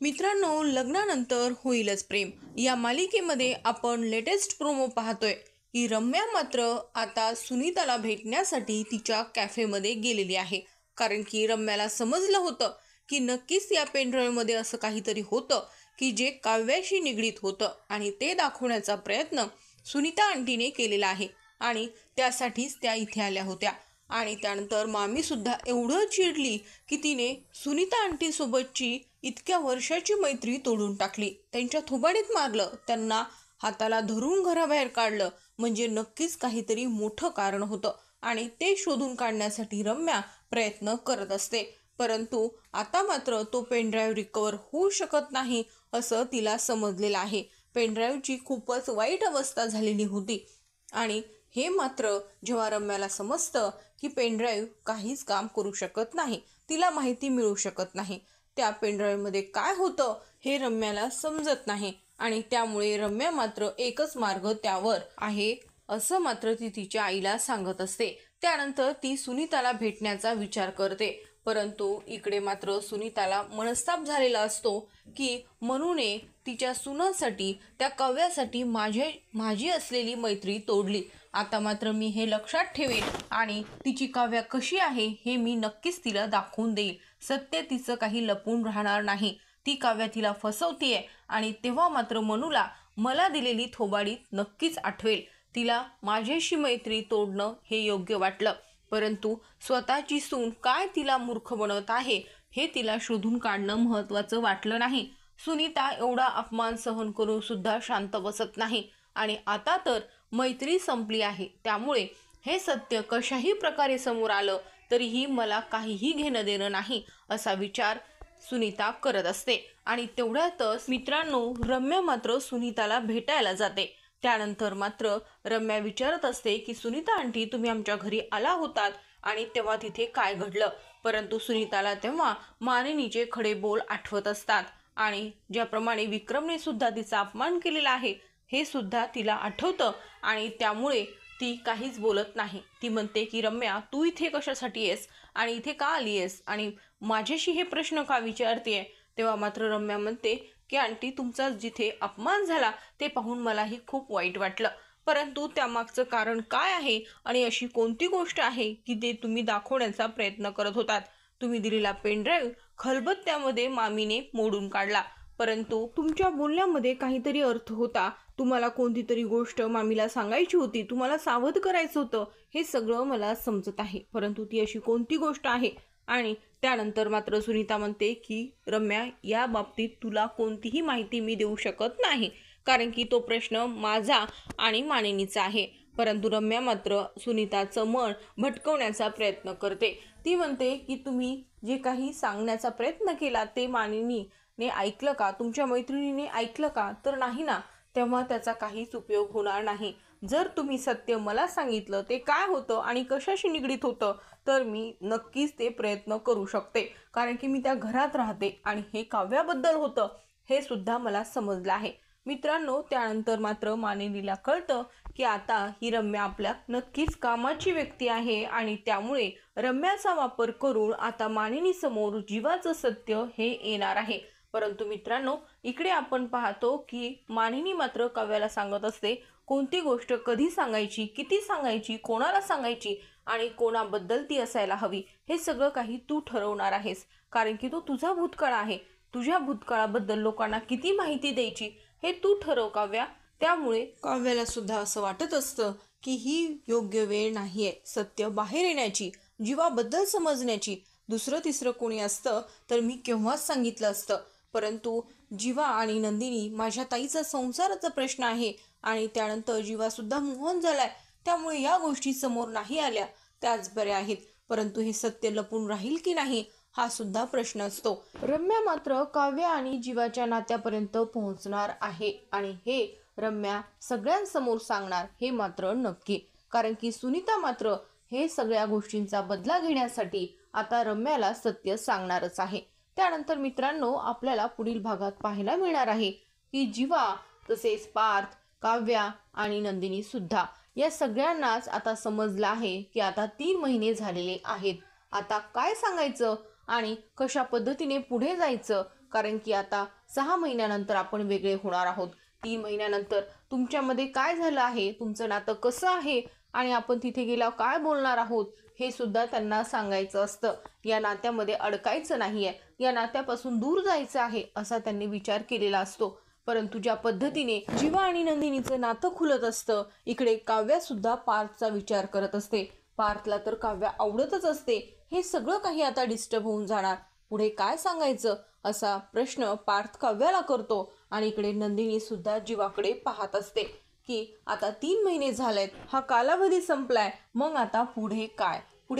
मित्रांनो, लग्नानंतर होईलच प्रेम या मालिकेमध्ये आपण लेटेस्ट प्रोमो पाहतोय की रम्या मात्र आता सुनीताला भेटण्यासाठी तिच्या कॅफेमध्ये गेलेली आहे. कारण की रम्याला समजलं होतं की नक्कीच या पेनड्राईव्हमध्ये असं काहीतरी होतं की जे काव्याशी निगडीत होतं आणि ते दाखवण्याचा प्रयत्न सुनीता आंटीने केलेला आहे आणि त्यासाठीच त्या इथे आल्या होत्या. आणि त्यानंतर मामी सुद्धा एवढं चिडली की तिने सुनीता आंटी सोबतची इतक्या वर्षाची मैत्री तोडून टाकली. त्यांच्या थोबाडीत मारलं, त्यांना हाताला धरून घराबाहेर काढलं. म्हणजे नक्कीच काहीतरी मोठं कारण होतं आणि ते शोधून काढण्यासाठी रम्या प्रयत्न करत असते. परंतु आता मात्र तो पेनड्राईव्ह रिकवर होऊ शकत नाही असं तिला समजलेलं आहे. पेनड्राईव्हची खूपच वाईट अवस्था झालेली होती आणि हे मात्र जेव्हा रम्याला समजतं की पेनड्राईव्ह काहीच काम करू शकत नाही, तिला माहिती मिळू शकत नाही, त्या पेनड्राईव्हमध्ये काय होतं हे रम्याला समजत नाही आणि त्यामुळे रम्या मात्र एकच मार्ग त्यावर आहे असं मात्र ती तिच्या आईला सांगत असते. त्यानंतर ती सुनीताला भेटण्याचा विचार करते. परंतु इकडे मात्र सुनीताला मनस्ताप झालेला असतो की मनूने तिच्या सुनासाठी, त्या काव्यासाठी माझी असलेली मैत्री तोडली. आता मात्र मी हे लक्षात ठेवेन आणि तिची काव्या कशी आहे हे मी नक्कीच तिला दाखवून देईल. सत्य तिचं काही लपून राहणार नाही. ती काव्या तिला फसवतीये आणि तेव्हा मात्र मनूला मला दिलेली थोबाडी नक्कीच आठवेल. तिला माझ्याशी मैत्री तोडणं हे योग्य वाटलं, परंतु स्वतःची सून काय तिला मूर्ख बनवत आहे हे तिला शोधून काढणं महत्त्वाचं वाटलं नाही. सुनीता एवढा अपमान सहन करून सुद्धा शांत बसत नाही आणि आता तर मैत्री संपली आहे, त्यामुळे हे सत्य कशाही प्रकारे समोर आलं तरीही मला काहीही घेणं देणं नाही असा विचार सुनीता करत असते. आणि तेवढ्यातच मित्रांनो, रम्या मात्र सुनीताला भेटायला जाते. त्यानंतर मात्र रम्या विचारत असते की सुनीता आंटी, तुम्ही आमच्या घरी आला होतात आणि तेव्हा तिथे काय घडलं. परंतु सुनीताला तेव्हा मानिनीचे खडे बोल आठवत असतात आणि ज्याप्रमाणे विक्रमने सुद्धा तिचा अपमान केलेला आहे हे सुद्धा तिला आठवतं आणि त्यामुळे ती काहीच बोलत नाही. ती म्हणते की रम्या, तू इथे कशासाठी आहेस आणि इथे का आली आहेस आणि माझ्याशी हे प्रश्न का विचारतेय. तेव्हा मात्र रम्या म्हणते की आंटी, तुमचा जिथे अपमान झाला ते पाहून मलाही खूप वाईट वाटलं, परंतु त्यामागचं कारण काय आहे आणि अशी कोणती गोष्ट आहे की ते तुम्ही दाखवण्याचा प्रयत्न करत होतात. तुम्ही दिलेला पेनड्राईव्ह खलबत्त्यामध्ये मामीने मोडून काढला, परंतु तुमच्या बोलण्यामध्ये काहीतरी अर्थ होता. तुम्हाला कोणती तरी गोष्ट मामीला सांगायची होती, तुम्हाला सावध करायचं होतं. हे सगळं मला समजत आहे, परंतु ती अशी कोणती गोष्ट आहे. आणि त्यानंतर मात्र सुनीता म्हणते की रम्या, या बाबतीत तुला कोणतीही माहिती मी देऊ शकत नाही, कारण की तो प्रश्न माझा आणि मानिनीचा आहे. परंतु रम्या मात्र सुनीताचं मन भटकवण्याचा प्रयत्न करते. ती म्हणते की तुम्ही जे काही सांगण्याचा प्रयत्न केला ते मानिनीने ऐकलं का, तुमच्या मैत्रिणीने ऐकलं का, तर नाही ना. तेव्हा त्याचा काहीच उपयोग होणार नाही. जर तुम्ही सत्य मला सांगितलं ते काय होतं आणि कशाशी निगडीत होतं तर मी नक्कीच ते प्रयत्न करू शकते, कारण की मी त्या घरात राहते आणि हे काव्याबद्दल होतं हे सुद्धा मला समजलं आहे. मित्रांनो, त्यानंतर मात्र मानिनीला कळतं की आता ही रम्या आपल्या नक्कीच कामाची व्यक्ती आहे आणि त्यामुळे रम्याचा वापर करून आता मानिनी समोर जीवाचं सत्य हे येणार आहे. परंतु मित्रांनो, इकडे आपण पाहतो की मानिनी मात्र काव्याला सांगत असते कोणती गोष्ट कधी सांगायची, किती सांगायची, कोणाला सांगायची आणि कोणाबद्दल ती असायला हवी हे सगळं काही तू ठरवणार आहेस, कारण की तो तुझा भूतकाळ आहे. तुझ्या भूतकाळाबद्दल लोकांना किती माहिती द्यायची हे तू ठरव काव्या. त्यामुळे काव्याला सुद्धा असं वाटत असतं की ही योग्य वेळ नाहीये सत्य बाहेर येण्याची, जीवाबद्दल समजण्याची. दुसरं तिसरं कोणी असतं तर मी केव्हाच सांगितलं असतं, परंतु जीवा आणि नंदिनी माझ्या ताईचा संसाराचा प्रश्न आहे आणि त्यानंतर जीवा सुद्धा मोहन झालाय, त्यामुळे या गोष्टी समोर नाही आल्या त्याच बऱ्या आहेत. परंतु हे सत्य लपून राहील की नाही हा सुद्धा प्रश्न असतो. रम्या मात्र काव्य आणि जीवाच्या नात्यापर्यंत पोहोचणार आहे आणि हे रम्या सगळ्यांसमोर सांगणार हे मात्र नक्की, कारण की सुनीता मात्र हे सगळ्या गोष्टींचा बदला घेण्यासाठी आता रम्याला सत्य सांगणारच आहे. त्यानंतर मित्रांनो, आपल्याला पुढील भागात पाहायला मिळणार आहे की जीवा, तसेच पार्थ, काव्या आणि नंदिनी सुद्धा या सगळ्यांनाच आता समजलं आहे की आता 3 महिने झालेले आहेत. आता काय सांगायचं आणि कशा पद्धतीने पुढे जायचं, कारण की आता 6 महिन्यानंतर आपण वेगळे होणार आहोत. 3 महिन्यानंतर तुमच्यामध्ये काय झालं आहे, तुमचं नातं कसं आहे आणि आपण तिथे गेल्यावर काय बोलणार आहोत हे सुद्धा त्यांना सांगायचं असतं. या नात्यामध्ये अडकायचं नाहीये, या नात्यापासून दूर जायचं आहे असा त्यांनी विचार केलेला असतो. परंतु ज्या पद्धतीने जीवा आणि नंदिनीचं नातं खुलत असतं, इकडे काव्या सुद्धा पार्थचा विचार करत असते. पार्थला तर काव्या आवडतच असते. हे सगळं काही आता डिस्टर्ब होऊन जाणार. पुढे काय सांगायचं असा प्रश्न पार्थ काव्याला करतो आणि इकडे नंदिनी सुद्धा जीवाकडे पाहत असते की आता 3 महिने झालेत, हा कालावधी संपलाय, मग आता पुढे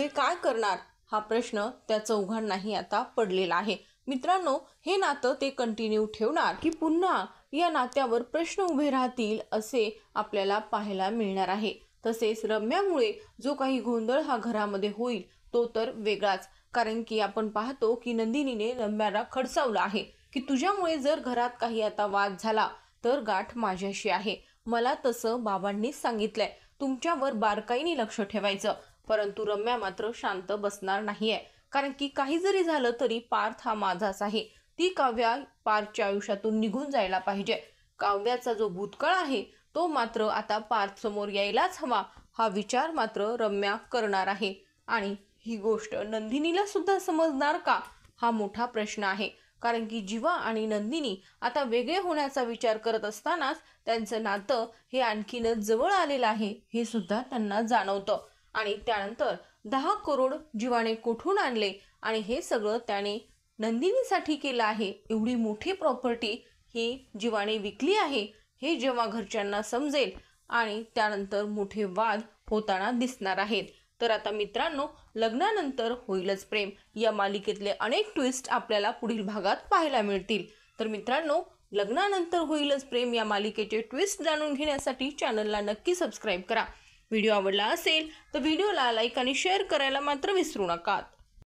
काय करणार हा प्रश्न त्या चौघांनाही आता पडलेला आहे. मित्रांनो, हे नातं ते कंटिन्यू ठेवणार की पुन्हा या नात्यावर प्रश्न उभे राहतील असे आपल्याला पाहायला मिळणार आहे. तसेच रम्यामुळे जो काही गोंधळ हा घरामध्ये होईल तो तर वेगळाच. कारण की आपण पाहतो की नंदिनीने रम्याला खडसावलं आहे की तुझ्यामुळे जर घरात काही आता वाद झाला तर गाठ माझ्याशी आहे. मला तसं बाबांनीच सांगितलंय, तुमच्यावर बारकाईने लक्ष ठेवायचं. परंतु रम्या मात्र शांत बसणार नाहीये. कारण की काही जरी झालं तरी पार्थ हा माझाच आहे. ती काव्या पार्थच्या आयुष्यातून निघून जायला पाहिजे. काव्याचा जो भूतकाळ आहे तो मात्र आता पार्थ समोर यायलाच हवा, हा विचार मात्र रम्या करणार आहे. आणि ही गोष्ट नंदिनीला सुद्धा समजणार का, हा मोठा प्रश्न आहे. कारण की जीवा आणि नंदिनी आता वेगळे होण्याचा विचार करत असतानाच त्यांचं नातं हे आणखीनच जवळ आलेलं आहे हे सुद्धा त्यांना जाणवतं. आणि त्यानंतर 10 करोड जीवाने कुठून आणले आणि हे सगळं त्याने नंदिनीसाठी केलं आहे. एवढी मोठी प्रॉपर्टी ही जीवाने विकली आहे हे जेव्हा घरच्यांना समजेल आणि त्यानंतर मोठे वाद होताना दिसणार आहेत. तर आता मित्रांनो, लग्नानंतर होईलच प्रेम या मालिकेतले अनेक ट्विस्ट आपल्याला पुढील भागात पाहायला मिळतील. तर मित्रांनो, लग्नानंतर होईलच प्रेम या मालिकेचे ट्विस्ट जाणून घेण्यासाठी चॅनलला नक्की सबस्क्राईब करा. व्हिडिओ आवडला असेल तर व्हिडिओला लाईक आणि शेअर करायला मात्र विसरू नका.